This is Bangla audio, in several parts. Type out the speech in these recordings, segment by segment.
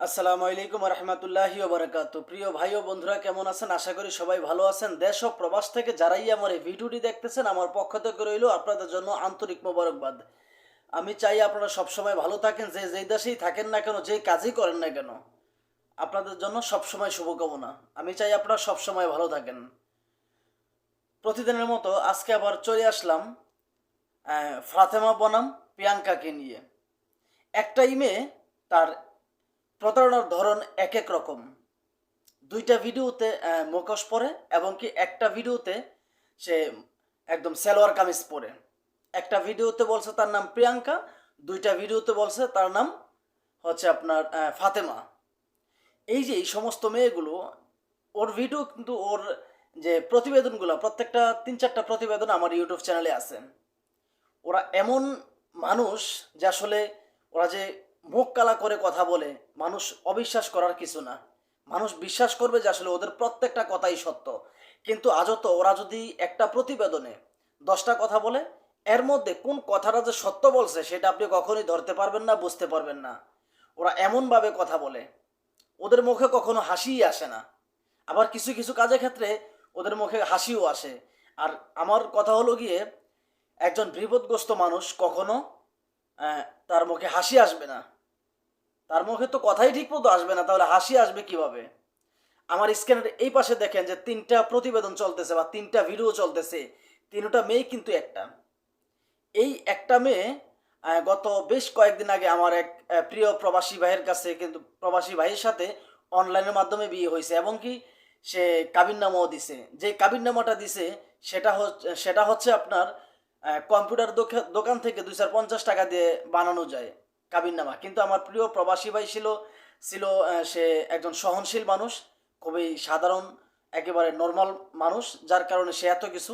আসসালামু আলাইকুম রহমতুল্লাহি ওবরাকাতু। প্রিয় ভাই ও বন্ধুরা, কেমন আছেন? আশা করি সবাই ভালো আছেন। দেশ ও প্রবাস থেকে যারাই আমার এই ভিডিওটি দেখতেছেন, আমার পক্ষ থেকে রইল আপনাদের জন্য আন্তরিক মোবারকবাদ। আমি চাই আপনারা সবসময় ভালো থাকেন, যে যেই দেশেই থাকেন না কেন, যেই কাজই করেন না কেন, আপনাদের জন্য সবসময় শুভকামনা। আমি চাই আপনারা সবসময় ভালো থাকেন। প্রতিদিনের মতো আজকে আবার চলে আসলাম ফাতেমা বনাম প্রিয়াঙ্কাকে নিয়ে। একটাই মেয়ে, তার প্রতারণার ধরন এক এক রকম। দুইটা ভিডিওতে মুখোশ পরে, এবং কি একটা ভিডিওতে সে একদম সালোয়ার কামিজ পরে। একটা ভিডিওতে বলছে তার নাম প্রিয়াঙ্কা, দুইটা ভিডিওতে বলছে তার নাম হচ্ছে আপনার ফাতেমা। এই যে এই সমস্ত মেয়েগুলো, ওর ভিডিও কিন্তু ওর যে প্রতিবেদনগুলো, প্রত্যেকটা 3-4টা প্রতিবেদন আমার ইউটিউব চ্যানেলে আছে। ওরা এমন মানুষ যে আসলে ওরা যে মুখ কালা করে কথা বলে, মানুষ অবিশ্বাস করার কিছু না। মানুষ বিশ্বাস করবে যে আসলে ওদের প্রত্যেকটা কথাই সত্য। কিন্তু আজও তো ওরা যদি একটা প্রতিবেদনে 10টা কথা বলে, এর মধ্যে কোন কথাটা যে সত্য বলছে সেটা আপনি কখনোই ধরতে পারবেন না, বুঝতে পারবেন না। ওরা এমনভাবে কথা বলে, ওদের মুখে কখনো হাসিই আসে না। আবার কিছু কিছু কাজের ক্ষেত্রে ওদের মুখে হাসিও আসে। আর আমার কথা হলো গিয়ে, একজন বিপদগ্রস্ত মানুষ কখনো তার মুখে হাসি আসবে না। তার মুখে তো কথাই ঠিক মতো আসবে না, তাহলে হাসি আসবে কিভাবে? আমার স্ক্রিনের এই পাশে দেখেন যে 3টা প্রতিবেদন চলতেছে বা 3টা ভিডিও চলতেছে। 3টা মেয়ে কিন্তু একটা। এই একটা মেয়ে গত বেশ কয়েকদিন আগে আমার এক প্রিয় প্রবাসী ভাইয়ের কাছে, কিন্তু প্রবাসী ভাইয়ের সাথে অনলাইনের মাধ্যমে বিয়ে হয়েছে, এবং কি সে কাবিননামাও দিছে। যে কাবিননামাটা দিছে সেটা হচ্ছে আপনার কম্পিউটার দোকান থেকে 250 টাকা দিয়ে বানানো যায় কাবিননামা। কিন্তু আমার প্রিয় প্রবাসী ভাই ছিল সে একজন সহনশীল মানুষ, খুবই সাধারণ, একেবারে নর্মাল মানুষ, যার কারণে সে এত কিছু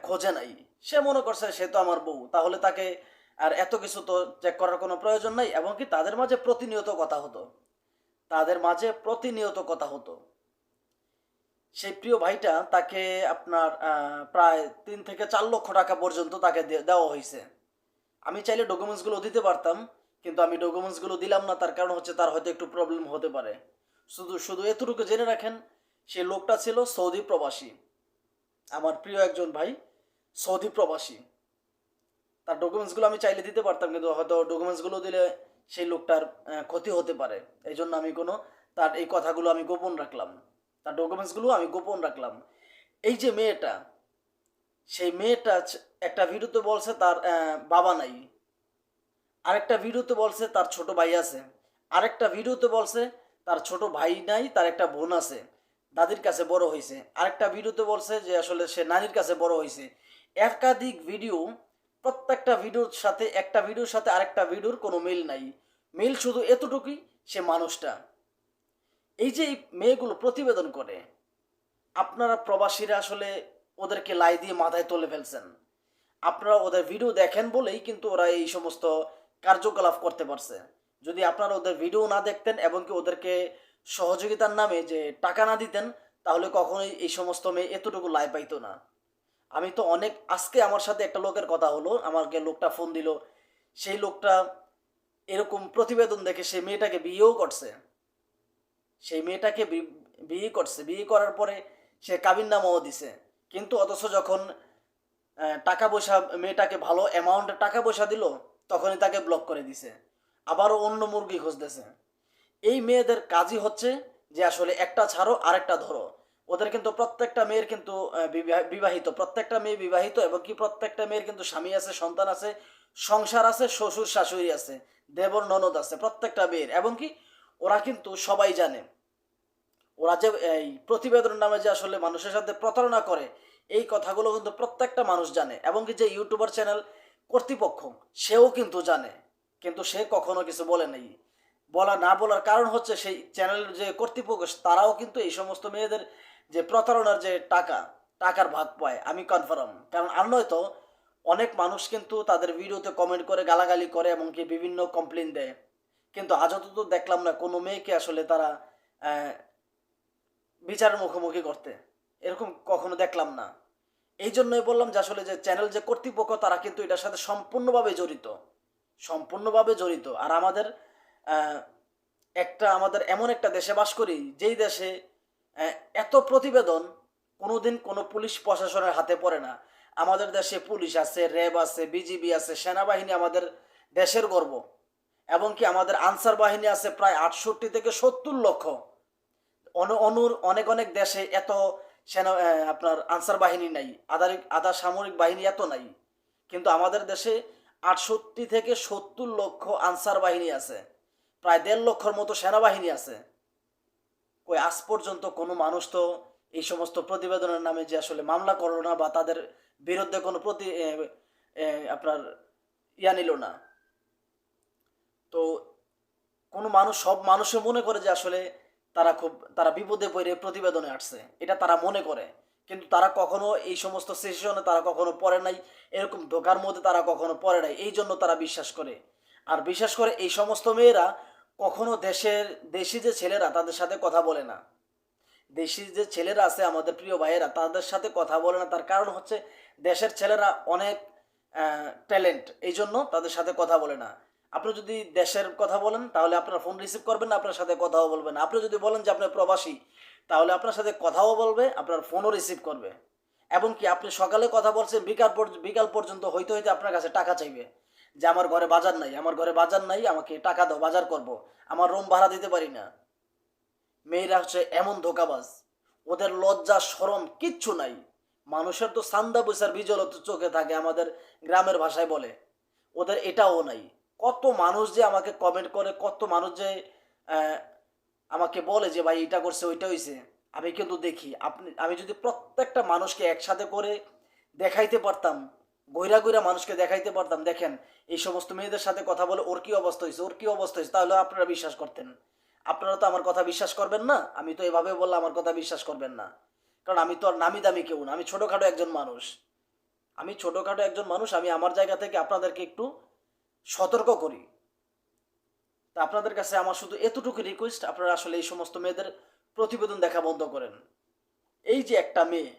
খোঁজে নাই। সে মনে করছে সে তো আমার বউ, তাহলে তাকে আর এত কিছু তো চেক করার কোনো প্রয়োজন নাই। এবং কি তাদের মাঝে প্রতিনিয়ত কথা হতো, তাদের মাঝে প্রতিনিয়ত কথা হতো। সেই প্রিয় ভাইটা, তাকে আপনার প্রায় 3 থেকে 4 লক্ষ টাকা পর্যন্ত তাকে দেওয়া হয়েছে। আমি চাইলে ডকুমেন্টসগুলো দিতে পারতাম, কিন্তু আমি ডকুমেন্টসগুলো দিলাম না। তার কারণ হচ্ছে তার হয়তো একটু প্রবলেম হতে পারে। শুধু শুধু এতটুকু জেনে রাখেন, সেই লোকটা ছিল সৌদি প্রবাসী। আমার প্রিয় একজন ভাই সৌদি প্রবাসী। তার ডকুমেন্টসগুলো আমি চাইলে দিতে পারতাম, কিন্তু হয়তো ডকুমেন্টসগুলো দিলে সেই লোকটার ক্ষতি হতে পারে। এই জন্য আমি তার এই কথাগুলো আমি গোপন রাখলাম, তার ডকুমেন্টসগুলো আমি গোপন রাখলাম। এই যে মেয়েটা, সেই মেয়েটা একটা ভিডিওতে বলছে তার বাবা নাই, আরেকটা ভিডিওতে বলছে তার ছোট ভাই আছে, আরেকটা ভিডিওতে বলছে তার ছোট ভাই নাই, তার একটা বোন আছে, দাদির কাছে বড় হয়েছে। আরেকটা ভিডিওতে বলছে যে আসলে সে নানির কাছে বড় হয়েছে। একাধিক ভিডিও, প্রত্যেকটা ভিডিওর সাথে একটা ভিডিওর সাথে আরেকটা ভিডিওর কোনো মিল নাই। মিল শুধু এতটুকুই, সে মানুষটা। এই যে এই মেয়েগুলো প্রতিবেদন করে, আপনারা প্রবাসীরা আসলে ওদেরকে লাই দিয়ে মাথায় তুলে ফেলছেন। আপনারা ওদের ভিডিও দেখেন বলেই কিন্তু ওরা এই সমস্ত কার্যকলাপ করতে পারছে। যদি আপনারা ওদের ভিডিও না দেখতেন এবং কি ওদেরকে সহযোগিতার নামে যে টাকা না দিতেন, তাহলে কখনোই এই সমস্ত মেয়ে এতটুকু লাই পাইতো না। আমি তো অনেক, আজকে আমার সাথে একটা লোকের কথা হলো, আমাকে লোকটা ফোন দিল। সেই লোকটা এরকম প্রতিবেদন দেখে সেই মেয়েটাকে বিয়েও করছে। সেই মেয়েটাকে বিয়ে করছে, বিয়ে করার পরে সে কাবিননামাও দিছে। কিন্তু অথচ যখন টাকা পয়সা, মেয়েটাকে ভালো অ্যামাউন্টে টাকা পয়সা দিল, তখনই তাকে ব্লক করে দিছে। আবারও অন্য মুরগি খুঁজতেছে। এই মেয়েদের কাজই হচ্ছে যে আসলে একটা ছাড়ো আরেকটা ধরো। ওদের কিন্তু প্রত্যেকটা মেয়ের কিন্তু বিবাহিত, প্রত্যেকটা মেয়ে বিবাহিত, এবং কি প্রত্যেকটা মেয়ের কিন্তু স্বামী আছে, সন্তান আছে, সংসার আছে, শ্বশুর শাশুড়ি আছে, দেবর ননদ আছে, প্রত্যেকটা মেয়ের। এবং কি ওরা কিন্তু সবাই জানে, ওরা যে এই প্রতিবেদনের নামে যে আসলে মানুষের সাথে প্রতারণা করে, এই কথাগুলো কিন্তু প্রত্যেকটা মানুষ জানে। এবং কি যে ইউটিউবার চ্যানেল কর্তৃপক্ষ, সেও কিন্তু জানে, কিন্তু সে কখনো কিছু বলে নাই। বলার কারণ হচ্ছে সেই চ্যানেলের যে কর্তৃপক্ষ, তারাও কিন্তু এই সমস্ত মেয়েদের যে প্রতারণার যে টাকার ভাগ পায়, আমি কনফার্ম। কারণ আর নয়তো অনেক মানুষ কিন্তু তাদের ভিডিওতে কমেন্ট করে, গালাগালি করে, এমনকি বিভিন্ন কমপ্লেন দেয়। কিন্তু আজও তো দেখলাম না কোনো মেয়েকে আসলে তারা বিচারের মুখোমুখি করতে, এরকম কখনো দেখলাম না। এই জন্যই বললাম যে আসলে যে চ্যানেল যে কর্তৃপক্ষ, তারা কিন্তু এটার সাথে সম্পূর্ণভাবে জড়িত, সম্পূর্ণভাবে জড়িত। আর আমাদের আমাদের এমন একটা দেশে বাস করি যেই দেশে এত প্রতিবেদন কোনোদিন কোনো পুলিশ প্রশাসনের হাতে পড়ে না। আমাদের দেশে পুলিশ আছে, র্যাব আছে, বিজিবি আছে, সেনাবাহিনী আমাদের দেশের গর্ব। এবং কি আমাদের আনসার বাহিনী আছে প্রায় 68 থেকে 70 লক্ষ। অনেক অনেক দেশে এত সেনা আপনার আনসার বাহিনী নাই, আধা সামরিক বাহিনী এত নাই। কিন্তু আমাদের দেশে 68 থেকে 70 লক্ষ আনসার বাহিনী আছে, প্রায় 1.5 লক্ষর মতো সেনাবাহিনী আছে। কই আজ পর্যন্ত কোনো মানুষ তো এই সমস্ত প্রতিবেদনের নামে যে আসলে মামলা করলো না বা তাদের বিরুদ্ধে কোনো আপনার নিল না। তো কোনো মানুষ, সব মানুষে মনে করে যে আসলে তারা বিপদে পড়ে প্রতিবেদনে আসছে, এটা তারা মনে করে। কিন্তু তারা কখনো এই সমস্ত সেশনে তারা কখনো পড়ে নাই, এরকম ধোকার মধ্যে তারা কখনো পড়ে নাই। এই জন্য তারা বিশ্বাস করে। আর বিশেষ করে এই সমস্ত মেয়েরা কখনো দেশি যে ছেলেরা তাদের সাথে কথা বলে না। দেশি যে ছেলেরা আছে আমাদের প্রিয় ভাইয়েরা, তাদের সাথে কথা বলে না। তার কারণ হচ্ছে দেশের ছেলেরা অনেক ট্যালেন্ট, এই জন্য তাদের সাথে কথা বলে না। আপনি যদি দেশের কথা বলেন তাহলে আপনার ফোন রিসিভ করবেন না, আপনার সাথে কথাও বলবেন না। আপনি যদি বলেন যে আপনি প্রবাসী, তাহলে আপনার সাথে কথাও বলবে, আপনার ফোনও রিসিভ করবে। এবং কি আপনি সকালে কথা বলছেন, বিকাল পর্যন্ত হইতে হইতে আপনার কাছে টাকা চাইবে যে আমার ঘরে বাজার নাই, আমাকে টাকা দাও, বাজার করব, আমার রুম ভাড়া দিতে পারি না। মেয়েরা হচ্ছে এমন ধোকাবাজ, ওদের লজ্জা শরম কিচ্ছু নাই। মানুষের তো সান্দা পয়সার বিজল চোখে থাকে, আমাদের গ্রামের ভাষায় বলে। ওদের এটাও নাই। কত মানুষ যে আমাকে কমেন্ট করে, কত মানুষ যে আমাকে বলে যে ভাই এটা করছে ওইটা হয়েছে। আমি কিন্তু দেখি, আমি যদি প্রত্যেকটা মানুষকে একসাথে করে দেখাইতে পারতাম, গইরা মানুষকে দেখাইতে পারতাম, দেখেন এই সমস্ত মেয়েদের সাথে কথা বলে ওর কি অবস্থা হয়েছে, তাহলে আপনারা বিশ্বাস করতেন। আপনারা তো আমার কথা বিশ্বাস করবেন না। আমি তো এভাবে বললে আমার কথা বিশ্বাস করবেন না, কারণ আমি তো আর নামি দামি কেউ না। আমি ছোটোখাটো একজন মানুষ। আমি আমার জায়গা থেকে আপনাদেরকে একটু সতর্ক করি। তা আপনাদের কাছে আমার শুধু এতটুকু রিকোয়েস্ট, আপনারা আসলে এই সমস্ত মেয়েদের প্রতিবেদন দেখা বন্ধ করেন। এই যে একটা মেয়ে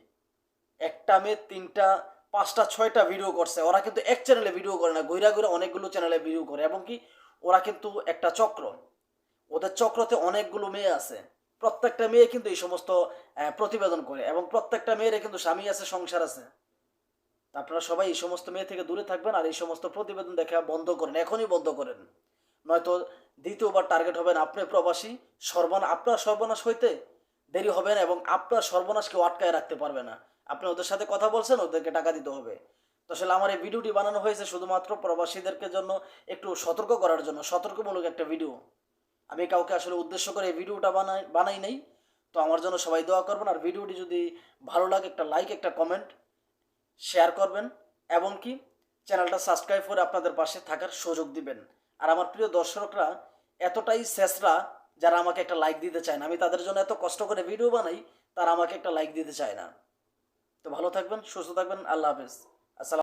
3টা 5টা 6টা ভিডিও করছে, ওরা কিন্তু এক চ্যানেলে ভিডিও করে না, ঘুরা অনেকগুলো চ্যানেলে ভিডিও করে। এবং কি ওরা কিন্তু একটা চক্র, ওদের চক্রতে অনেকগুলো মেয়ে আছে। প্রত্যেকটা মেয়ে কিন্তু এই সমস্ত প্রতিবেদন করে, এবং প্রত্যেকটা মেয়ের কিন্তু স্বামী আছে, সংসার আছে। আপনারা সবাই এই সমস্ত মেয়ে থেকে দূরে থাকবেন, আর এই সমস্ত প্রতিবেদন দেখা বন্ধ করেন, এখনই বন্ধ করেন। নয়তো দ্বিতীয়বার টার্গেট হবেন আপনি প্রবাসী। আপনার সর্বনাশ হইতে দেরি হবে না, এবং আপনার সর্বনাশ কেউ আটকায় রাখতে পারবে না। আপনি ওদের সাথে কথা বলছেন, ওদেরকে টাকা দিতে হবে। তো আসলে আমার এই ভিডিওটি বানানো হয়েছে শুধুমাত্র প্রবাসীদেরকে জন্য, একটু সতর্ক করার জন্য, সতর্কমূলক একটা ভিডিও। আমি কাউকে আসলে উদ্দেশ্য করে এই ভিডিওটা বানাই নাই। তো আমার জন্য সবাই দোয়া করবেন। আর ভিডিওটি যদি ভালো লাগে একটা লাইক, একটা কমেন্ট, শেয়ার করবেন, এবং কি চ্যানেলটা সাবস্ক্রাইব করে আপনাদের পাশে থাকার সুযোগ দিবেন। আর আমার প্রিয় দর্শকরা এতটাই শেষরা যারা আমাকে একটা লাইক দিতে চায় না। আমি তাদের জন্য এত কষ্ট করে ভিডিও বানাই, তারা আমাকে একটা লাইক দিতে চায় না। তো ভালো থাকবেন, সুস্থ থাকবেন, আল্লাহ হাফেজ। আসসালাম।